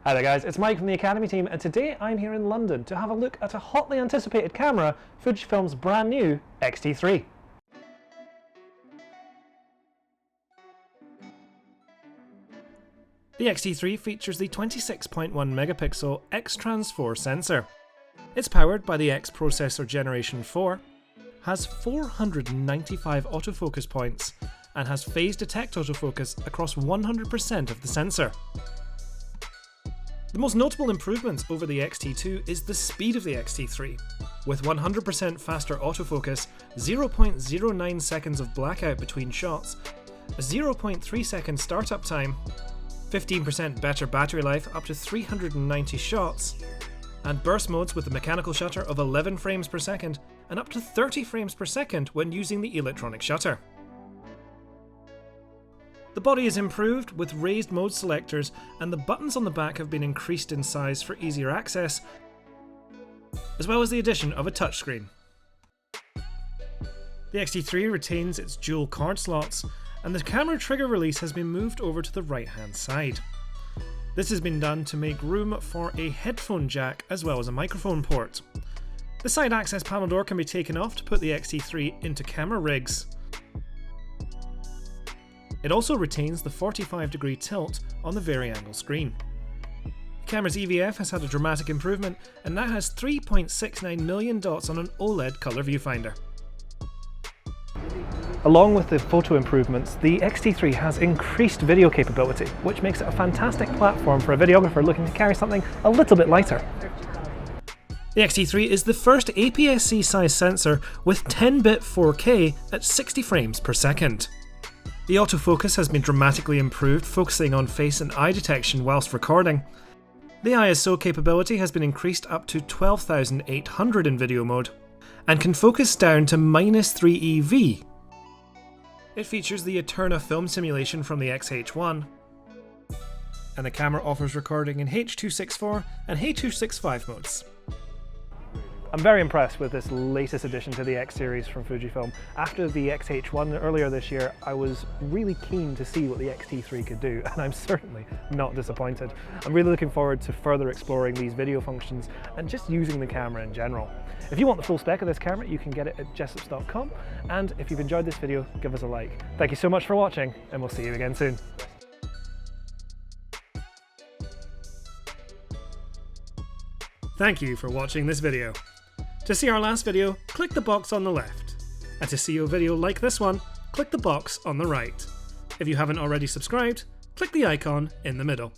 Hi there guys, it's Mike from the Academy team, and today I'm here in London to have a look at a hotly anticipated camera, Fujifilm's brand new X-T3. The X-T3 features the 26.1 megapixel X-Trans4 sensor. It's powered by the X processor Generation 4, has 495 autofocus points, and has phase detect autofocus across 100% of the sensor. The most notable improvement over the X-T2 is the speed of the X-T3. With 100% faster autofocus, 0.09 seconds of blackout between shots, a 0.3 second startup time, 15% better battery life up to 390 shots, and burst modes with the mechanical shutter of 11 frames per second and up to 30 frames per second when using the electronic shutter. The body is improved with raised mode selectors, and the buttons on the back have been increased in size for easier access, as well as the addition of a touchscreen. The X-T3 retains its dual card slots, and the camera trigger release has been moved over to the right hand side. This has been done to make room for a headphone jack as well as a microphone port. The side access panel door can be taken off to put the X-T3 into camera rigs. It also retains the 45-degree tilt on the vari-angle screen. The camera's EVF has had a dramatic improvement and now has 3.69 million dots on an OLED colour viewfinder. Along with the photo improvements, the X-T3 has increased video capability, which makes it a fantastic platform for a videographer looking to carry something a little bit lighter. The X-T3 is the first APS-C size sensor with 10-bit 4K at 60 frames per second. The autofocus has been dramatically improved, focusing on face and eye detection whilst recording. The ISO capability has been increased up to 12,800 in video mode, and can focus down to -3 EV. It features the Eterna film simulation from the X-H1, and the camera offers recording in H.264 and H.265 modes. I'm very impressed with this latest addition to the X series from Fujifilm. After the X-H1 earlier this year, I was really keen to see what the X-T3 could do, and I'm certainly not disappointed. I'm really looking forward to further exploring these video functions and just using the camera in general. If you want the full spec of this camera, you can get it at Jessops.com, and if you've enjoyed this video, give us a like. Thank you so much for watching, and we'll see you again soon. Thank you for watching this video. To see our last video, click the box on the left. And to see a video like this one, click the box on the right. If you haven't already subscribed, click the icon in the middle.